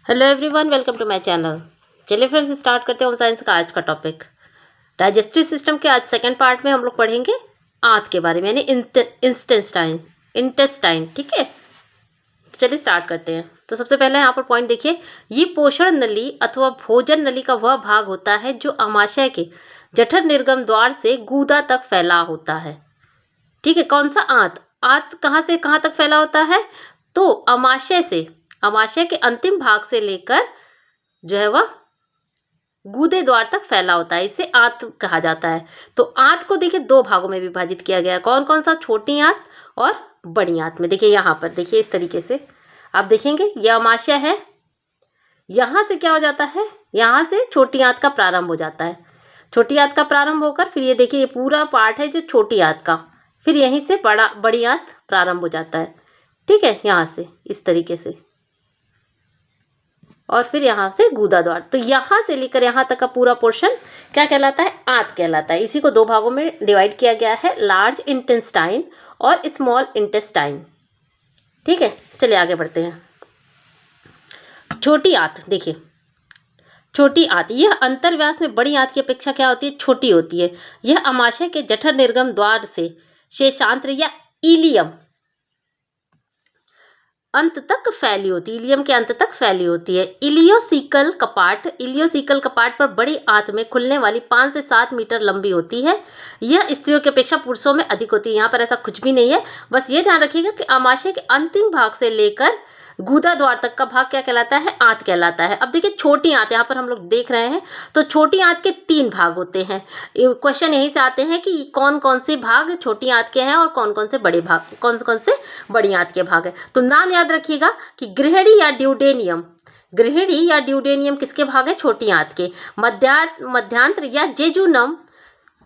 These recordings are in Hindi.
Hello everyone, welcome to my channel. चलिए फ्रेंड्स, स्टार्ट करते हैं होम साइंस का आज का टॉपिक। डाइजेस्टिव सिस्टम के आज सेकंड पार्ट में हम लोग पढ़ेंगे आंत के बारे में, यानी इंटेस्टाइन। ठीक है, चलिए स्टार्ट करते हैं। तो सबसे पहले यहाँ पर पॉइंट देखिए, ये पोषण नली अथवा भोजन नली का वह भाग होता है जो आमाशय के जठर निर्गम द्वार से गूदा तक फैला होता है। ठीक है, कौन सा आंत? आंत कहाँ से कहाँ तक फैला होता है? तो अमाशय के अंतिम भाग से लेकर जो है वह गूदे द्वार तक फैला होता है, इसे आंत कहा जाता है। तो आंत को देखिए दो भागों में विभाजित किया गया है। कौन कौन सा? छोटी आंत और बड़ी आंत में। देखिए यहाँ पर देखिए, इस तरीके से आप देखेंगे, यह अमाशय है। यहाँ से क्या हो जाता है? यहाँ से छोटी आंत का प्रारंभ हो जाता है। छोटी आंत का प्रारंभ होकर फिर ये देखिए, ये पूरा पार्ट है जो छोटी आंत का, फिर यहीं से बड़ी आंत प्रारंभ हो जाता है। ठीक है, यहाँ से इस तरीके से, और फिर यहाँ से गूदा द्वार। तो यहाँ से लेकर यहाँ तक का पूरा पोर्शन क्या कहलाता है? आंत कहलाता है। इसी को दो भागों में डिवाइड किया गया है, लार्ज इंटेस्टाइन और स्मॉल इंटेस्टाइन। ठीक है, चलिए आगे बढ़ते हैं। छोटी आंत देखिए, छोटी आंत यह अंतर्व्यास में बड़ी आंत की अपेक्षा क्या होती है? छोटी होती है। यह अमाशय के जठर निर्गम द्वार से शेषांत्र या इलियम अंत तक फैली होती है। इलियम के अंत तक फैली होती है। इलियोसिकल कपाट पर बड़ी आंत में खुलने वाली 5 से 7 मीटर लंबी होती है। यह स्त्रियों की अपेक्षा पुरुषों में अधिक होती है। यहाँ पर ऐसा कुछ भी नहीं है, बस ये ध्यान रखिएगा कि अमाशय के अंतिम भाग से लेकर गूदा द्वार तक का भाग क्या कहलाता है? आंत कहलाता है। अब देखिए छोटी आंत यहाँ पर हम लोग देख रहे हैं, तो छोटी आंत के 3 भाग होते हैं। क्वेश्चन यहीं से आते हैं कि कौन कौन से भाग छोटी आंत के हैं और कौन कौन से बड़े भाग, कौन कौन से बड़ी आंत के भाग है। तो नाम याद रखिएगा कि गृहिणी या ड्यूडेनियम किसके भाग है? छोटी आंत के। मध्यांत्र या जेजुनम,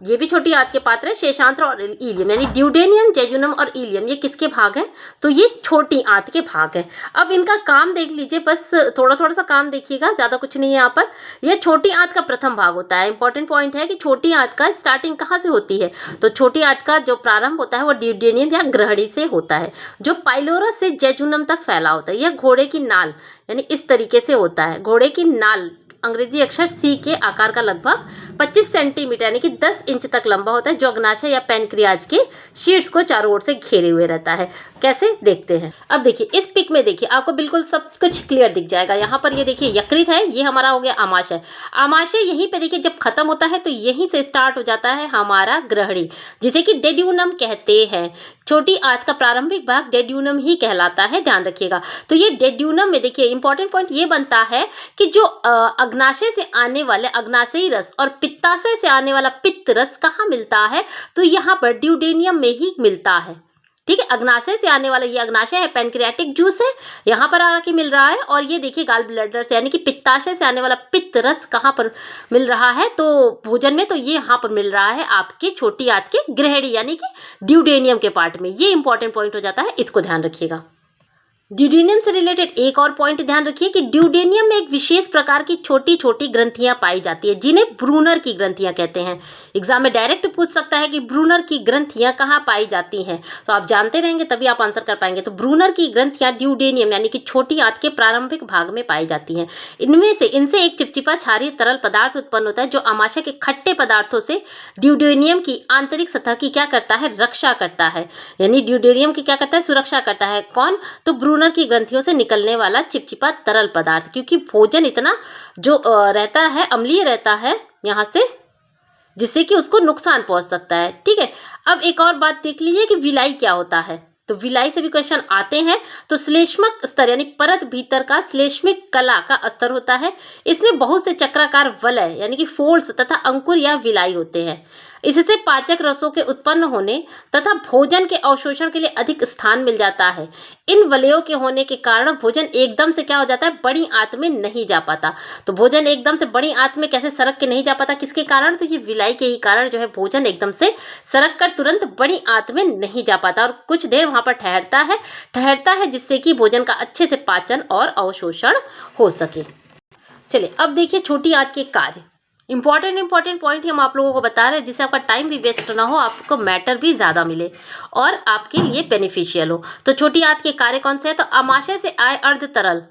ये भी छोटी आंत के पात्र है। शेषांत्र और इलियम, यानी ड्यूडेनियम, जेजुनम और इलियम, ये किसके भाग हैं? तो ये छोटी आंत के भाग हैं। अब इनका काम देख लीजिए, बस थोड़ा थोड़ा सा काम देखिएगा, ज़्यादा कुछ नहीं है यहाँ पर। यह छोटी आंत का प्रथम भाग होता है। इंपॉर्टेंट पॉइंट है कि छोटी आंत का स्टार्टिंग कहाँ से होती है? तो छोटी आंत का जो प्रारंभ होता है वो ड्यूडेनियम या गृहिणी से होता है, जो पाइलोरस से जेजुनम तक फैला होता है। यह घोड़े की नाल, यानी इस तरीके से होता है। घोड़े की नाल अंग्रेजी अक्षर सी के आकार का लगभग 25 सेंटीमीटर यानी कि 10 इंच तक लंबा होता है, जो अग्नाशय या पैनक्रियाज के शीट्स को चारों ओर से घेरे हुए रहता है। कैसे देखते हैं? अब देखिए इस पिक में, देखिए आपको बिल्कुल सब कुछ क्लियर दिख जाएगा। यहाँ पर ये देखिए यकृत है, ये हमारा हो गया अमाशय। अमाशय यहीं पे देखिए जब खत्म होता है तो यहीं से स्टार्ट हो जाता है हमारा गृहिणी, जिसे कि डेड्यूनम कहते हैं। छोटी आंत का प्रारंभिक भाग डेड्यूनम ही कहलाता है, ध्यान रखिएगा। तो ये डेड्यूनम में देखिए इंपॉर्टेंट पॉइंट ये बनता है कि जो अग्नाशय से आने वाले अग्नाशयी रस और पित्ताशय से आने वाला पित्त रस कहाँ मिलता है? तो यहाँ पर ड्यूडेनियम में ही मिलता है। ठीक है, अग्नाशय से आने वाला, ये अग्नाशय है, पैनक्रियाटिक जूस है, यहाँ पर आके मिल रहा है। और ये देखिए गाल ब्लैडर से यानी कि पित्ताशय से आने वाला पित्त रस कहाँ पर मिल रहा है? तो भोजन में, तो ये यहाँ पर मिल रहा है आपके छोटी आंत के गृहिणी यानी कि ड्यूडेनियम के पार्ट में। ये इंपॉर्टेंट पॉइंट हो जाता है, इसको ध्यान रखिएगा। ड्यूडेनियम से रिलेटेड एक और पॉइंट ध्यान रखिए कि ड्यूडेनियम में एक विशेष प्रकार की छोटी छोटी ग्रंथियां पाई जाती है, जिन्हें ब्रूनर की ग्रंथियां कहते हैं। एग्जाम में डायरेक्ट पूछ सकता है कि ब्रूनर की ग्रंथियां कहाँ पाई जाती हैं, तो आप जानते रहेंगे तभी आप आंसर कर पाएंगे। तो ब्रूनर की ग्रंथियां ड्यूडेनियम यानी कि छोटी आंत के प्रारंभिक भाग में पाई जाती हैं। इनसे एक चिपचिपा क्षारीय तरल पदार्थ उत्पन्न होता है, जो अमाशय के खट्टे पदार्थों से ड्यूडेनियम की आंतरिक सतह की क्या करता है? रक्षा करता है। यानी ड्यूडेनियम की क्या करता है? सुरक्षा करता है। कौन? तो ब्रूनर की ग्रंथियों से निकलने वाला चिपचिपा तरल पदार्थ, क्योंकि भोजन इतना जो रहता है, अम्लीय रहता है यहाँ से, जिससे कि उसको नुकसान पहुंच सकता है। ठीक है, अब एक और बात देख लीजिए कि विलाई क्या होता है। तो विलाई से भी क्वेश्चन आते हैं। तो श्लेष्मक स्तर यानी परत भीतर का श्लेष्मिक कला का स्तर होता है। इसमें बहुत से चक्राकार वलय यानी कि फोल्ड्स तथा अंकुर या विलाई होते हैं। इससे पाचक रसों के उत्पन्न होने तथा भोजन के अवशोषण के लिए अधिक स्थान मिल जाता है। इन वलयों के होने के कारण भोजन एकदम से क्या हो जाता है? बड़ी आंत में नहीं जा पाता। तो भोजन एकदम से बड़ी आंत में कैसे सरक के नहीं जा पाता? किसके कारण? तो ये विलाई के ही कारण जो है भोजन एकदम से सरक कर तुरंत बड़ी आंत में नहीं जा पाता और कुछ देर वहां पर ठहरता है, जिससे कि भोजन का अच्छे से पाचन और अवशोषण हो सके। चलिए अब देखिए छोटी आंत के कार्य। इंपॉर्टेंट पॉइंट हम आप लोगों को बता रहे हैं, जिससे आपका टाइम भी वेस्ट ना हो, आपको मैटर भी ज़्यादा मिले और आपके लिए बेनिफिशियल हो। तो छोटी आंत के कार्य कौन से हैं? तो अमाशय से आए अर्ध तरल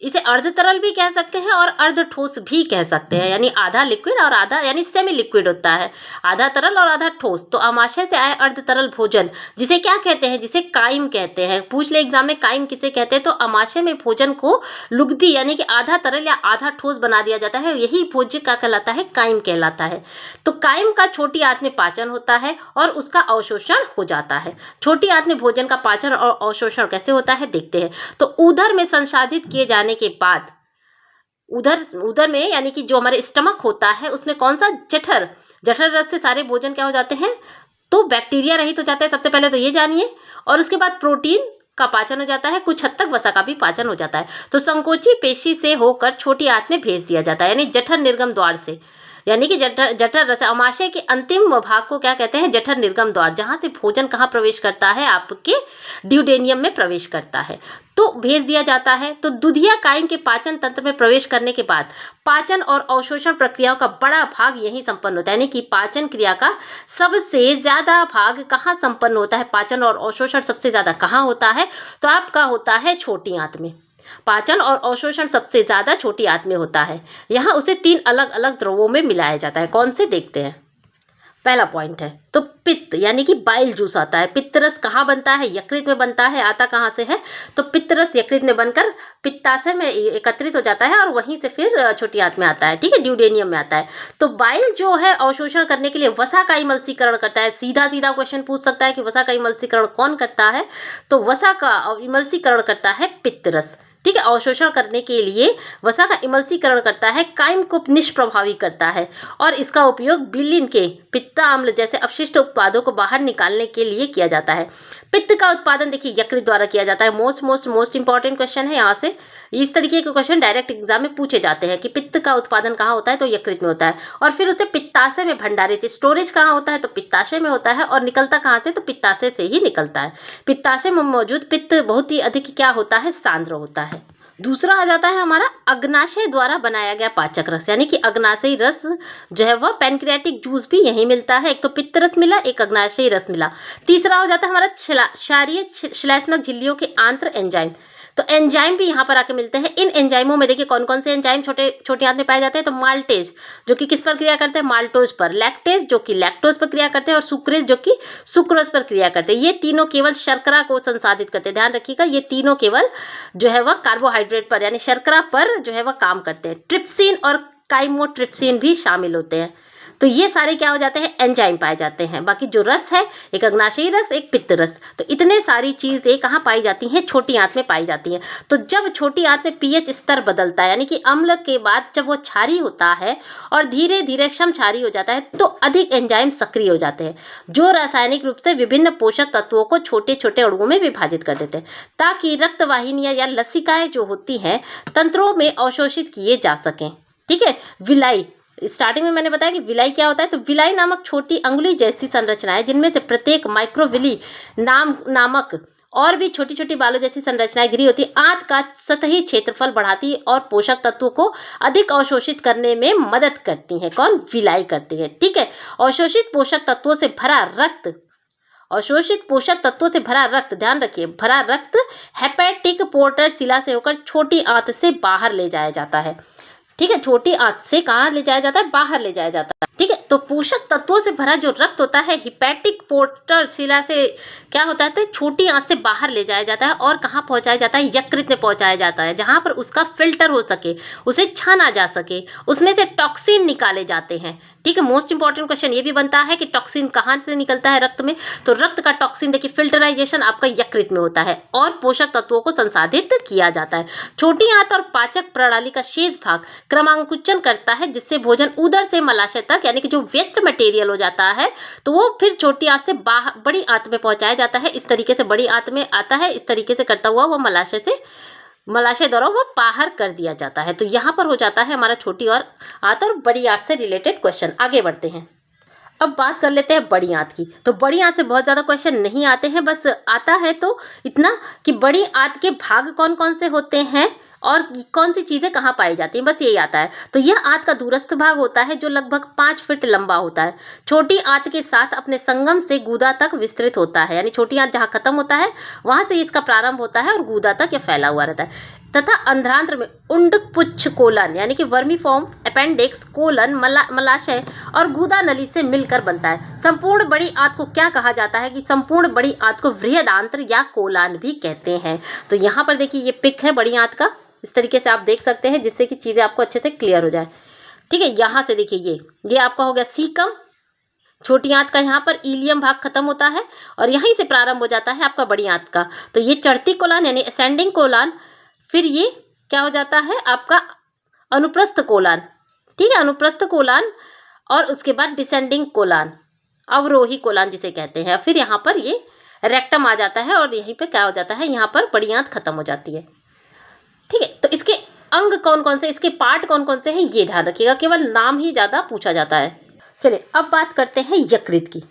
इसे अर्ध तरल भी कह सकते हैं और अर्ध ठोस भी कह सकते हैं, यानी आधा लिक्विड और आधा यानी सेमी लिक्विड होता है, आधा तरल और आधा ठोस। तो अमाशय से आए अर्ध तरल भोजन जिसे क्या कहते हैं, जिसे काइम कहते हैं। पूछ ले एग्जाम में काइम किसे कहते हैं, तो अमाशय में भोजन को लुगदी यानी कि आधा तरल या आधा ठोस बना दिया जाता है, यही भोज्य क्या कहलाता है, काइम कहलाता है। तो काइम का छोटी आंत में पाचन होता है और उसका अवशोषण हो जाता है। छोटी आंत में भोजन का पाचन और अवशोषण कैसे होता है देखते हैं। तो उदर में संसाधित किए जाने के बाद उदर में यानी कि जो हमारे स्टमक होता है उसमें कौन सा, जठर रस से सारे भोजन क्या हो जाते हैं, तो बैक्टीरिया रहित हो जाते हैं, सबसे पहले तो ये जानिए। और उसके बाद प्रोटीन का पाचन हो जाता है, कुछ हद तक वसा का भी पाचन हो जाता है। तो संकोची पेशी से होकर छोटी आंत में भेज दिया जाता है, यानी जठर निर्गम द्वार से, यानी कि जठर रस। अमाशय के अंतिम भाग को क्या कहते हैं, जठर निर्गम द्वार, जहां से भोजन कहाँ प्रवेश करता है, आपके ड्यूडेनियम में प्रवेश करता है, तो भेज दिया जाता है। तो दुधिया काइम के पाचन तंत्र में प्रवेश करने के बाद पाचन और अवशोषण प्रक्रियाओं का बड़ा भाग यहीं संपन्न होता है, यानी कि पाचन क्रिया का सबसे ज्यादा भाग कहाँ संपन्न होता है, पाचन और अवशोषण सबसे ज्यादा कहाँ होता है, तो आपका होता है छोटी आंत में। पाचन और अवशोषण सबसे ज्यादा छोटी आंत में होता है। यहाँ उसे 3 अलग अलग द्रवों में मिलाया जाता है। कौन से देखते हैं। पहला पॉइंट है तो पित्त यानी कि बाइल जूस आता है। पित्तरस कहाँ बनता है, यकृत में बनता है। आता कहाँ से है, तो पित्तरस यकृत में बनकर पित्ताशय में एकत्रित हो जाता है और वहीं से फिर छोटी आंत में आता है, ठीक है, ड्यूडेनियम में आता है। तो बाइल जो है अवशोषण करने के लिए वसा का इमल्सीकरण करता है। सीधा सीधा क्वेश्चन पूछ सकता है कि वसा का इमल्सीकरण कौन करता है, तो वसा का इमल्सीकरण करता है पित्तरस, ठीक है। अवशोषण करने के लिए वसा का इमल्सीकरण करता है, काइम को निष्प्रभावी करता है और इसका उपयोग बिलिन के पित्ता अम्ल जैसे अपशिष्ट उत्पादों को बाहर निकालने के लिए किया जाता है। पित्त का उत्पादन देखिए यकृत द्वारा किया जाता है। मोस्ट इंपॉर्टेंट क्वेश्चन है, यहाँ से इस तरीके के क्वेश्चन डायरेक्ट एग्जाम में पूछे जाते हैं कि पित्त का उत्पादन कहाँ होता है, तो यकृत में होता है और फिर उसे पित्ताशय में भंडारित, स्टोरेज कहाँ होता है, तो पित्ताशय में होता है और निकलता कहाँ से, तो पित्ताशय से ही निकलता है। पित्ताशय में मौजूद पित्त बहुत ही अधिक क्या होता है, सांद्र होता है। दूसरा आ जाता है हमारा अग्नाशय द्वारा बनाया गया पाचक रस, यानी कि अग्नाशयी रस जो है वह पैनक्रियाटिक जूस भी यहीं मिलता है। एक तो पित्त रस मिला, एक अग्नाशयी रस मिला। तीसरा हो जाता है हमारा क्षारीय श्लेष्मक झिल्लियों के आंत्र एंजाइम। तो एंजाइम भी यहाँ पर आके मिलते हैं। इन एंजाइमों में देखिए कौन कौन से एंजाइम छोटी आंत में पाए जाते हैं, तो माल्टेज जो कि किस पर क्रिया करते हैं, माल्टोज पर, लैक्टेज जो कि लैक्टोज पर क्रिया करते हैं और सुक्रेज जो कि सुक्रोज पर क्रिया करते हैं। ये तीनों केवल शर्करा को संसाधित करते हैं। ध्यान रखिएगा, ये तीनों केवल जो है वह कार्बोहाइड्रेट पर यानी शर्करा पर जो है वह काम करते हैं। ट्रिप्सिन और काइमोट्रिप्सिन भी शामिल होते हैं। तो ये सारे क्या हो जाते हैं, एंजाइम पाए जाते हैं। बाकी जो रस है, एक अग्नाशयी रस, एक पित्त रस, तो इतने सारी चीज़ें कहाँ पाई जाती हैं, छोटी आंत में पाई जाती हैं। तो जब छोटी आंत में पीएच स्तर बदलता है, यानी कि अम्ल के बाद जब वो क्षारीय होता है और धीरे धीरे क्षम क्षारीय हो जाता है, तो अधिक एंजाइम सक्रिय हो जाते हैं जो रासायनिक रूप से विभिन्न पोषक तत्वों को छोटे छोटे अणुओं में विभाजित कर देते हैं ताकि रक्तवाहिनियाँ या लसिकाएँ जो होती हैं तंत्रों में अवशोषित किए जा सकें, ठीक है। विलाई, स्टार्टिंग में मैंने बताया कि विलाई क्या होता है, तो विलाई नामक छोटी अंगुली जैसी संरचना है जिनमें से प्रत्येक माइक्रोविली नामक और भी छोटी छोटी बालों जैसी संरचनाएं घिरी होती है। आंत का सतही क्षेत्रफल बढ़ाती है और पोषक तत्वों को अधिक अवशोषित करने में मदद करती है। कौन, विलाई करती है, ठीक है। अवशोषित पोषक तत्वों से भरा रक्त, अवशोषित पोषक तत्वों से भरा रक्त, ध्यान रखिए, भरा रक्त हेपेटिक पोर्टर शिला से होकर छोटी आंत से बाहर ले जाया जाता है, ठीक है। छोटी आंत से कहाँ ले जाया जाता है, बाहर ले जाया जाता है, ठीक है। तो पोषक तत्वों से भरा जो रक्त होता है हिपैटिक पोर्टर शिला से क्या होता है, छोटी आंत से बाहर ले जाया जाता है और कहाँ पहुँचाया जाता है, यकृत में पहुँचाया जाता है, जहाँ पर उसका फिल्टर हो सके, उसे छाना जा सके, उसमें से टॉक्सिन निकाले जाते हैं, ठीक है। मोस्ट इंपॉर्टेंट क्वेश्चन ये भी बनता है कि टॉक्सिन कहाँ से निकलता है, रक्त में, तो रक्त का टॉक्सिन देखिए फिल्टराइजेशन आपका यकृत में होता है और पोषक तत्वों को संसाधित किया जाता है। छोटी आंत और पाचक प्रणाली का शेष भाग क्रमांकुचन करता है जिससे भोजन उदर से मलाशय तक यानी कि जो वेस्ट मटेरियल हो जाता है तो वो फिर छोटी आंत से बाहर बड़ी आंत में पहुंचाया जाता है। इस तरीके से बड़ी आंत में आता है, इस तरीके से करता हुआ वो मलाशय द्वारा वो बाहर कर दिया जाता है। तो यहाँ पर हो जाता है हमारा छोटी और आंत और बड़ी आंत से रिलेटेड क्वेश्चन। आगे बढ़ते हैं, अब बात कर लेते हैं बड़ी आंत की। तो बड़ी आंत से बहुत ज़्यादा क्वेश्चन नहीं आते हैं, बस आता है तो इतना कि बड़ी आंत के भाग कौन कौन से होते हैं और कौन सी चीज़ें कहाँ पाई जाती हैं, बस यही आता है। तो यह आंत का दूरस्थ भाग होता है जो लगभग 5 फीट लंबा होता है। छोटी आंत के साथ अपने संगम से गूदा तक विस्तृत होता है, यानी छोटी आंत जहाँ खत्म होता है वहाँ से इसका प्रारंभ होता है और गूदा तक यह फैला हुआ रहता है। तथा अंध्रांत्र में उंडकपुच्छ कोलन यानी कि वर्मीफॉर्म, अपेंडिक्स, कोलन, मलाशय और गुदा नली से मिलकर बनता है। संपूर्ण बड़ी आंत को क्या कहा जाता है कि संपूर्ण बड़ी आंत को बृहदांत्र या कोलान भी कहते हैं। तो यहाँ पर देखिए ये पिक है बड़ी आंत का, इस तरीके से आप देख सकते हैं जिससे कि चीज़ें आपको अच्छे से क्लियर हो जाए। ठीक है, यहाँ से देखिए ये आपका हो गया सीकम, छोटी आंत का यहाँ पर इलियम भाग खत्म होता है और यहीं से प्रारंभ हो जाता है आपका बड़ी आंत का। तो ये चढ़ती कोलान यानी असेंडिंग कोलान, फिर ये क्या हो जाता है आपका अनुप्रस्थ कोलान। ठीक है, अनुप्रस्थ कोलान, और उसके बाद डिसेंडिंग कोलान, अवरोही कोलान जिसे कहते हैं। फिर यहाँ पर ये रेक्टम आ जाता है और यहीं पे क्या हो जाता है, यहाँ पर बड़ी आंत खत्म हो जाती है। ठीक है, तो इसके अंग कौन कौन से, इसके पार्ट कौन कौन से हैं ये ध्यान रखिएगा, केवल नाम ही ज़्यादा पूछा जाता है। चलिए अब बात करते हैं यकृत की।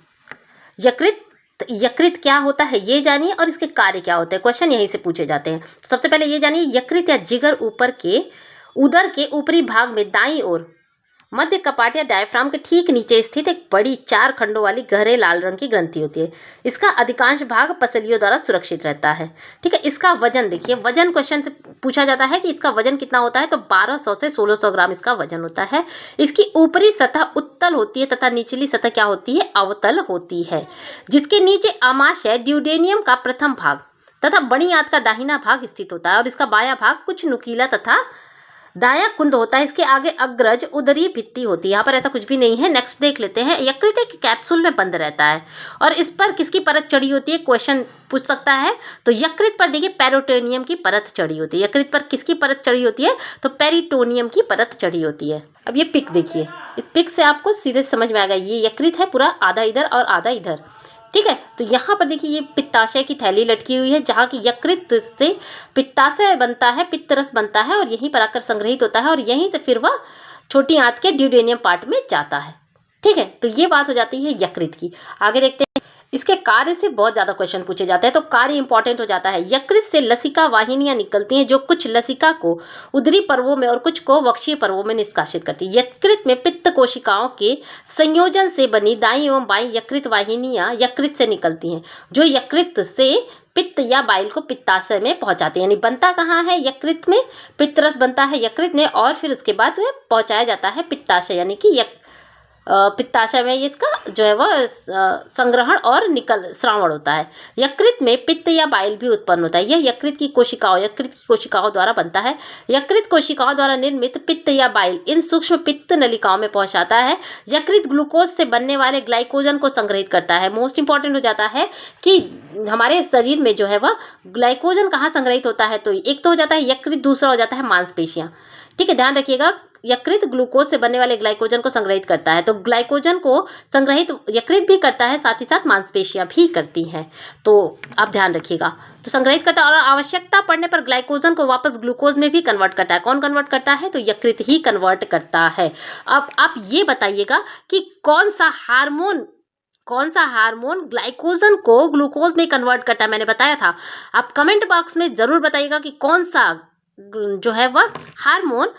यकृत क्या होता है ये जानिए और इसके कार्य क्या होते हैं, क्वेश्चन यहीं से पूछे जाते हैं। सबसे पहले ये जानिए यकृत या जिगर उदर के ऊपरी भाग में दाईं ओर मध्य कपाट या डायफ्राम के ठीक नीचे स्थित एक बड़ी 4 खंडों वाली गहरे लाल रंग की ग्रंथि होती है। इसका अधिकांश भाग पसलियों द्वारा सुरक्षित रहता है। ठीक है, इसका वजन देखिए, वजन क्वेश्चन से पूछा जाता है कि इसका वजन कितना होता है, तो 1200 से 1600 ग्राम इसका वजन होता है। इसकी ऊपरी सतह उत्तल होती है तथा निचली सतह क्या होती है, अवतल होती है, जिसके नीचे आमाशय ड्यूडेनियम का प्रथम भाग तथा बड़ी आंत का दाहिना भाग स्थित होता है और इसका बायां भाग कुछ नुकीला तथा दायां कुंद होता है। इसके आगे अग्रज उदरी भित्ति होती है। यहाँ पर ऐसा कुछ भी नहीं है। नेक्स्ट देख लेते हैं। यकृत एक कैप्सूल में बंद रहता है और इस पर किसकी परत चढ़ी होती है, क्वेश्चन पूछ सकता है। तो यकृत पर देखिए पेरिटोनियम की परत चढ़ी होती है। यकृत पर किसकी परत चढ़ी होती है, तो पेरिटोनियम की परत चढ़ी होती है। अब ये पिक देखिए, इस पिक से आपको सीधे समझ में आएगा ये यकृत है पूरा, आधा इधर और आधा इधर। ठीक है, तो यहाँ पर देखिए ये पित्ताशय की थैली लटकी हुई है जहाँ की यकृत से पित्ताशय बनता है, पित्तरस बनता है और यहीं पर आकर संग्रहित होता है और यहीं से फिर वह छोटी आंत के ड्यूडेनियम पार्ट में जाता है। ठीक है, तो ये बात हो जाती है यकृत की। आगे देखते हैं, इसके कार्य से बहुत ज़्यादा क्वेश्चन पूछे जाते हैं, तो कार्य इंपॉर्टेंट हो जाता है। यकृत से लसिका वाहिनियां निकलती हैं जो कुछ लसिका को उदरी पर्वों में और कुछ को वक्षीय पर्वों में निष्कासित करती है। यकृत में पित्त कोशिकाओं के संयोजन से बनी दाईं एवं बाईं यकृत वाहिनियां यकृत से निकलती हैं जो यकृत से पित्त या बाइल को पित्ताशय में पहुंचाते हैं। यानी बनता कहाँ है, यकृत में पित्तरस बनता है यकृत में और फिर उसके बाद वह पहुंचाया जाता है पित्ताशय, यानी कि पित्ताशय में इसका जो है वह संग्रहण और श्रावण होता है। यकृत में पित्त या बाइल भी उत्पन्न होता है। यह यकृत की कोशिकाओं द्वारा बनता है। यकृत कोशिकाओं द्वारा निर्मित पित्त या बाइल इन सूक्ष्म पित्त नलिकाओं में पहुंचाता है। यकृत ग्लूकोज से बनने वाले ग्लाइकोजन को संग्रहित करता है। मोस्ट इंपॉर्टेंट हो जाता है कि हमारे शरीर में जो है वह ग्लाइकोजन कहाँ संग्रहित होता है, तो एक तो हो जाता है यकृत, दूसरा हो जाता है मांसपेशियाँ। ठीक है, ध्यान रखिएगा, यकृत ग्लूकोज से बनने वाले ग्लाइकोजन को संग्रहित करता है। तो ग्लाइकोजन को संग्रहित यकृत भी करता है, साथ ही साथ मांसपेशियां भी करती हैं। तो आप ध्यान रखिएगा, तो संग्रहित करता है और आवश्यकता पड़ने पर ग्लाइकोजन को वापस ग्लूकोज में भी कन्वर्ट करता है। कौन कन्वर्ट करता है, तो यकृत ही कन्वर्ट करता है। अब आप ये बताइएगा कि कौन सा हार्मोन ग्लाइकोजन को ग्लूकोज में कन्वर्ट करता है, मैंने बताया था। आप कमेंट बॉक्स में जरूर बताइएगा कि कौन सा जो है वह हार्मोन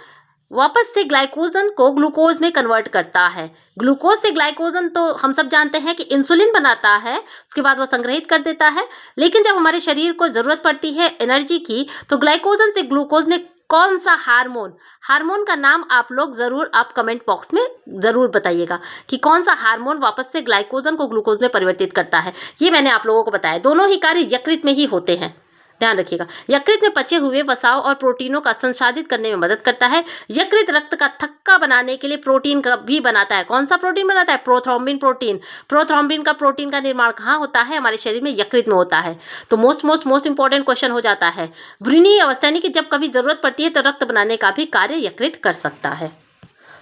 वापस से ग्लाइकोजन को ग्लूकोज में कन्वर्ट करता है। ग्लूकोज से ग्लाइकोजन तो हम सब जानते हैं कि इंसुलिन बनाता है, उसके बाद वो संग्रहित कर देता है। लेकिन जब हमारे शरीर को ज़रूरत पड़ती है एनर्जी की, तो ग्लाइकोजन से ग्लूकोज में कौन सा हार्मोन का नाम आप लोग ज़रूर आप कमेंट बॉक्स में ज़रूर बताइएगा कि कौन सा हार्मोन वापस से ग्लाइकोजन को ग्लूकोज में परिवर्तित करता है। ये मैंने आप लोगों को बताया। दोनों ही कार्य यकृत में ही होते हैं, ध्यान रखिएगा। यकृत में पचे हुए वसाओं और प्रोटीनों का संसाधित करने में मदद करता है। यकृत रक्त का थक्का बनाने के लिए प्रोटीन का भी बनाता है। कौन सा प्रोटीन बनाता है, प्रोथ्रोम्बिन प्रोटीन। प्रोथ्रोम्बिन का प्रोटीन का निर्माण कहाँ होता है, हमारे शरीर में यकृत में होता है। तो मोस्ट इंपॉर्टेंट क्वेश्चन हो जाता है। ब्रूनी अवस्था यानी कि जब कभी जरूरत पड़ती है तो रक्त बनाने का भी कार्य यकृत कर सकता है।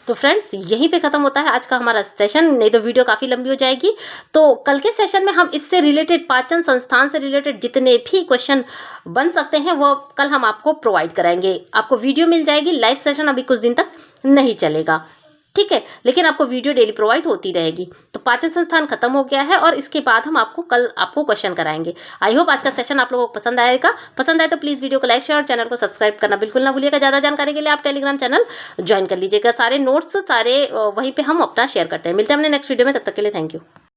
तो फ्रेंड्स यहीं पे ख़त्म होता है आज का हमारा सेशन, नहीं तो वीडियो काफ़ी लंबी हो जाएगी। तो कल के सेशन में हम इससे रिलेटेड पाचन संस्थान से रिलेटेड जितने भी क्वेश्चन बन सकते हैं वो कल हम आपको प्रोवाइड कराएंगे। आपको वीडियो मिल जाएगी। लाइव सेशन अभी कुछ दिन तक नहीं चलेगा, ठीक है, लेकिन आपको वीडियो डेली प्रोवाइड होती रहेगी। तो पाचन संस्थान खत्म हो गया है और इसके बाद हम कल आपको क्वेश्चन कराएंगे। आई होप आज का सेशन आप लोगों को पसंद आएगा। पसंद आए तो प्लीज़ वीडियो को लाइक शेयर और चैनल को सब्सक्राइब करना बिल्कुल ना भूलिएगा। ज़्यादा जानकारी के लिए आप टेलीग्राम चैनल ज्वाइन कर लीजिएगा। सारे नोट्स वहीं पे हम अपना शेयर करते हैं। मिलते हैं अपने नेक्स्ट वीडियो में, तब तक के लिए थैंक यू।